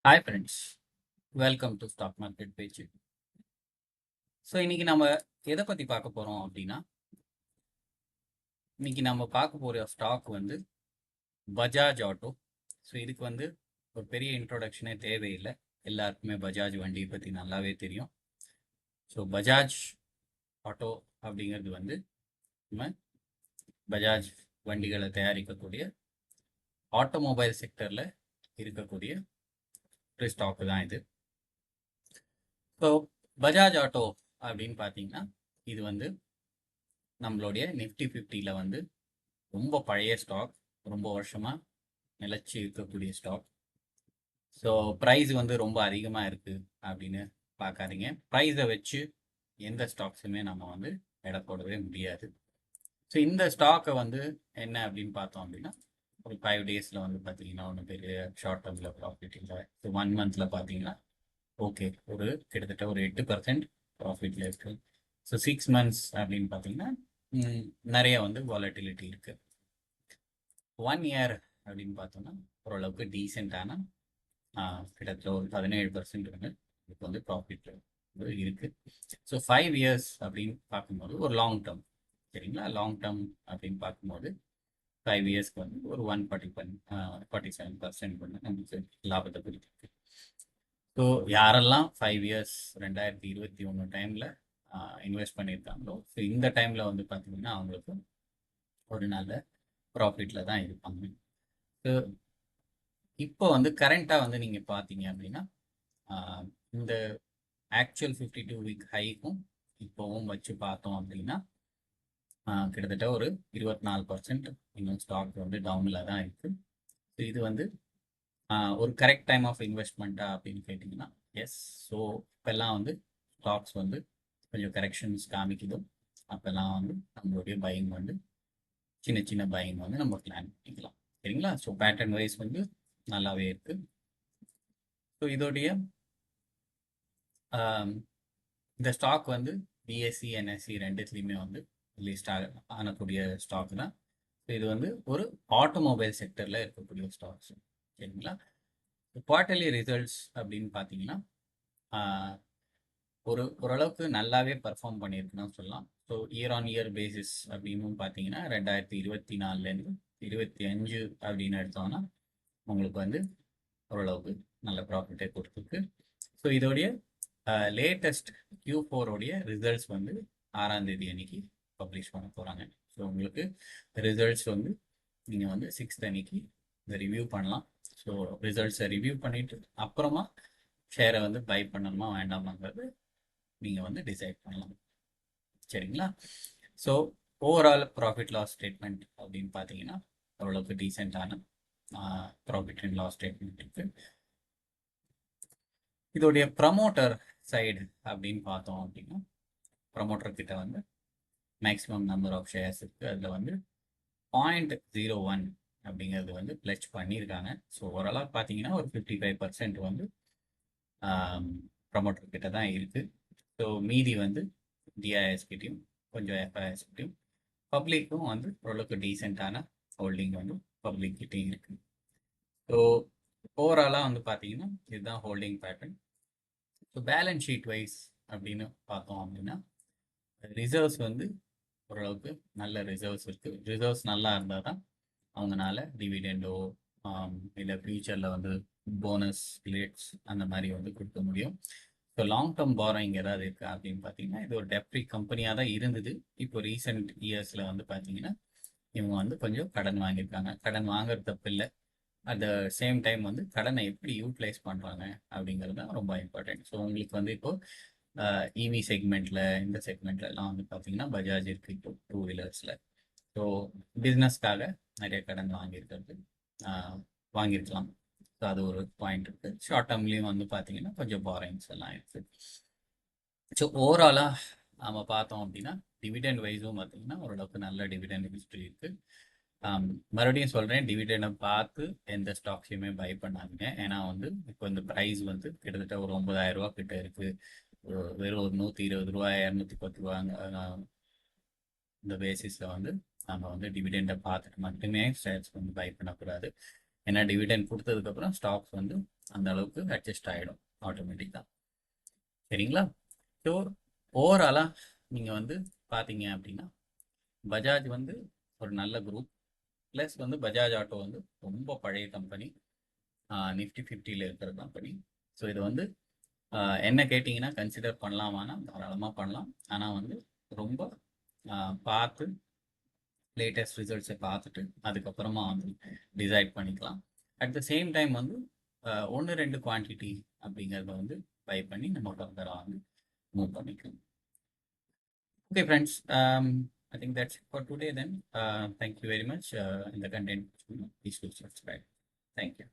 Hi friends, welcome to stock market page. So இன்னைக்கு நம்ம எதை பற்றி பார்க்க போகிறோம் அப்படின்னா, இன்னைக்கு நம்ம பார்க்க போகிற ஸ்டாக் வந்து பஜாஜ் ஆட்டோ. ஸோ இதுக்கு வந்து ஒரு பெரிய இன்ட்ரோடக்ஷனே தேவையில்லை, எல்லாருக்குமே பஜாஜ் வண்டியை பற்றி நல்லாவே தெரியும். ஸோ பஜாஜ் ஆட்டோ அப்படிங்கிறது வந்து நம்ம பஜாஜ் வண்டிகளை தயாரிக்கக்கூடிய ஆட்டோமொபைல் செக்டரில் இருக்கக்கூடிய ஒரு ஸ்டாக்கு தான் இது. ஸோ பஜாஜ் ஆட்டோ அப்படின்னு பார்த்தீங்கன்னா, இது வந்து நம்மளுடைய நிஃப்டி 50ல் வந்து ரொம்ப பழைய ஸ்டாக், ரொம்ப வருஷமாக நிலச்சி இருக்கக்கூடிய ஸ்டாக். ஸோ ப்ரைஸ் வந்து ரொம்ப அதிகமாக இருக்குது அப்படின்னு பார்க்காதீங்க. ப்ரைஸை வச்சு எந்த ஸ்டாக்ஸுமே நம்ம வந்து எடை போடவே முடியாது. ஸோ இந்த ஸ்டாக்கை வந்து என்ன அப்படின்னு பார்த்தோம் அப்படின்னா, ஒரு 5 டேஸில் வந்து பார்த்தீங்கன்னா ஒன்று பெரிய ஷார்ட் டேர்மில் ப்ராஃபிட் இல்லை. ஸோ 1 மந்தில் பார்த்தீங்கன்னா ஓகே, ஒரு கிட்டத்தட்ட ஒரு 8% ப்ராஃபிட்டில் இருக்குது. ஸோ 6 மந்த்ஸ் அப்படின்னு பார்த்தீங்கன்னா நிறைய வந்து வாலட்டிலிட்டி இருக்குது. 1 இயர் அப்படின்னு பார்த்தோம்னா ஓரளவுக்கு டீசெண்டான கிட்டத்தட்ட ஒரு 17% வந்து இப்போ வந்து ப்ராஃபிட் இருக்குது. ஸோ 5 இயர்ஸ் அப்படின்னு பார்க்கும்போது ஒரு லாங் டேர்ம், சரிங்களா? லாங் டேர்ம் அப்படின்னு பார்க்கும்போது 5 இயர்ஸ்க்கு வந்து ஒரு 47% வந்து நமக்கு லாபத்தை கொடுத்துருக்கு. ஸோ யாரெல்லாம் 5 இயர்ஸ் 2021 டைமில் இன்வெஸ்ட் பண்ணியிருக்காங்களோ, ஸோ இந்த டைமில் வந்து பார்த்தீங்கன்னா அவங்களுக்கு ஒரு நல்ல ப்ராஃபிட்டில் தான் இருப்பாங்க. ஸோ இப்போ வந்து கரண்ட்டாக வந்து நீங்கள் பார்த்தீங்க அப்படின்னா இந்த ஆக்சுவல் 52 வீக் ஹைக்கும் இப்போவும் வச்சு பார்த்தோம் அப்படின்னா கிட்டத்தட்ட ஒரு 24% இன்னும் ஸ்டாக் வந்து டவுனில் தான் இருக்குது. ஸோ இது வந்து ஒரு கரெக்ட் டைம் ஆஃப் இன்வெஸ்ட்மெண்ட்டா அப்படின்னு கேட்டிங்கன்னா எஸ். ஸோ இப்போல்லாம் வந்து ஸ்டாக்ஸ் வந்து கொஞ்சம் கரெக்ஷன்ஸ் காமிக்குதோ அப்போல்லாம் வந்து நம்மளுடைய பையிங் வந்து சின்ன சின்ன பையிங் வந்து நம்ம பிளான் பண்ணிக்கலாம், சரிங்களா? ஸோ பேட்டர்ன் வைஸ் வந்து நல்லாவே இருக்குது. ஸோ இதோடைய இந்த ஸ்டாக் வந்து பிஎஸ்சி என்எஸ்சி ரெண்டுத்துலேயுமே வந்து லிஸ்ட் ஆகக்கூடிய ஸ்டாக் தான். ஸோ இது வந்து ஒரு ஆட்டோமொபைல் செக்டரில் இருக்கக்கூடிய ஸ்டாக்ஸ், சரிங்களா? குவார்ட்டர்லி ரிசல்ட்ஸ் அப்படின்னு பார்த்தீங்கன்னா ஓரளவுக்கு நல்லாவே பர்ஃபார்ம் பண்ணியிருக்குன்னு சொல்லலாம். So year on year basis அப்படின்னு பார்த்தீங்கன்னா 2024லேருந்து 25 அப்படின்னு எடுத்தோம்னா உங்களுக்கு வந்து ஓரளவுக்கு நல்ல ப்ராஃபிட்டே கொடுத்துருக்கு. ஸோ இதோடைய லேட்டஸ்ட் Q4 ரிசல்ட்ஸ் வந்து 6ஆம் தேதி அன்னைக்கு பப்ளிஷ் பண்ண போகிறாங்க. ஸோ உங்களுக்கு ரிசல்ட்ஸ் வந்து நீங்கள் வந்து 6th அன்னைக்கு இதை ரிவ்யூ பண்ணலாம். ஸோ ரிசல்ட்ஸை ரிவ்யூ பண்ணிவிட்டு அப்புறமா ஷேரை வந்து பை பண்ணணுமா வேண்டாமாங்கிறது நீங்கள் வந்து டிசைட் பண்ணலாம், சரிங்களா? So overall profit loss statement அப்படின்னு பார்த்தீங்கன்னா ஓரளவுக்கு டீசெண்டான ப்ராஃபிட் அண்ட் லாஸ் ஸ்டேட்மெண்ட் இருக்குது. இதோடைய ப்ரமோட்டர் சைடு அப்படின்னு பார்த்தோம் அப்படின்னா ப்ரமோட்டர் கிட்ட வந்து மேக்ஸிமம் நம்பர் ஆஃப் ஷேர்ஸ் இருக்குது. அதில் வந்து 0.01 அப்படிங்கிறது வந்து பிளட்ஜ் பண்ணியிருக்காங்க. ஸோ ஓரளவு பார்த்தீங்கன்னா ஒரு 55% வந்து ப்ரமோட்டர் கிட்ட தான் இருக்குது. ஸோ மீதி வந்து டிஐஎஸ்கிட்டையும் கொஞ்சம் எஃப்ஐஎஸ்கிட்டையும் பப்ளிக்கும் வந்து ஓரளவுக்கு டீசெண்டான ஹோல்டிங் வந்து பப்ளிக் கிட்டையும் இருக்குது. ஸோ ஓவராலாக வந்து பார்த்தீங்கன்னா இதுதான் holding pattern. So balance sheet wise அப்படின்னு பார்த்தோம் அப்படின்னா ரிசர்வ்ஸ் வந்து ஓரளவுக்கு நல்ல ரிசர்வ்ஸ் இருக்குது. ரிசர்வ்ஸ் நல்லா இருந்தால் தான் அவங்களால டிவிடெண்டோ இல்லை ஃபியூச்சரில் வந்து போனஸ் ரேட்ஸ் அந்த மாதிரி வந்து கொடுக்க முடியும். ஸோ லாங் டேர்ம் பாரோயிங் ஏதாவது இருக்கா அப்படின்னு பார்த்தீங்கன்னா இது ஒரு டெப்ரி கம்பெனியாக தான் இருந்தது. இப்போ ரீசெண்ட் இயர்ஸில் வந்து பார்த்தீங்கன்னா இவங்க வந்து கொஞ்சம் கடன் வாங்கியிருக்காங்க. கடன் வாங்குறது தப்பு இல்லை, அட் த சேம் டைம் வந்து கடனை எப்படி யூட்டிலைஸ் பண்ணுறாங்க அப்படிங்கிறது தான் ரொம்ப இம்பார்ட்டன்ட். ஸோ உங்களுக்கு வந்து இப்போது இவி செக்மெண்ட்டில் இந்த செக்மெண்ட்லலாம் வந்து பார்த்தீங்கன்னா பஜாஜ் இருக்குது இப்போ 2 வீலர்ஸில். ஸோ பிஸ்னஸ்க்காக நிறைய கடன் வாங்கியிருக்கலாம். ஸோ அது ஒரு பாயிண்ட் இருக்குது. ஷார்ட் டேர்ம்லேயும் வந்து பார்த்தீங்கன்னா கொஞ்சம் பாரோயிங்ஸ் எல்லாம் இருக்குது. ஸோ ஓவராலாக நம்ம பார்த்தோம் அப்படின்னா டிவிடெண்ட் வைஸும் பார்த்தீங்கன்னா ஓரளவுக்கு நல்ல டிவிடெண்ட் ஹிஸ்ட்ரி இருக்குது. மறுபடியும் சொல்கிறேன், டிவிடெண்டை பார்த்து எந்த ஸ்டாக்ஸையுமே பை பண்ணாதீங்க. ஏன்னா வந்து இப்போ இந்த ப்ரைஸ் வந்து கிட்டத்தட்ட ஒரு 9,000 ரூபா கிட்ட இருக்குது. வெறும் ஒரு 120 ரூபா 210 ரூபாங்க இந்த பேசிஸில் வந்து நம்ம வந்து டிவிடெண்டை பார்த்துட்டு மட்டுமே ஷேர்ஸ் வந்து பை பண்ணக்கூடாது. ஏன்னா டிவிடெண்ட் கொடுத்ததுக்கப்புறம் ஸ்டாக்ஸ் வந்து அந்த அளவுக்கு அட்ஜஸ்ட் ஆகிடும் ஆட்டோமேட்டிக்காக. சரிங்களா? ஸோ ஓவராலாக நீங்கள் வந்து பார்த்தீங்க அப்படின்னா பஜாஜ் வந்து ஒரு நல்ல குரூப். ப்ளஸ் வந்து பஜாஜ் ஆட்டோ வந்து ரொம்ப பழைய கம்பெனி, நிஃப்டி 50ல் இருக்கிற கம்பெனி. ஸோ இது வந்து என்ன கேட்டிங்கன்னா கன்சிடர் பண்ணலாமான்னா தாராளமாக பண்ணலாம். ஆனால் வந்து ரொம்ப பார்த்து லேட்டஸ்ட் ரிசல்ட்ஸை பார்த்துட்டு அதுக்கப்புறமா வந்து டிசைட் பண்ணிக்கலாம். அட் த சேம் டைம் வந்து 1-2 குவான்டிட்டி அப்படிங்கிறத வந்து பை பண்ணி நம்ம ஃபர்தராக வந்து மூவ் பண்ணிக்கலாம். Okay, friends. I think that's it for today then. Thank you very much. In the content, please do subscribe. Thank you.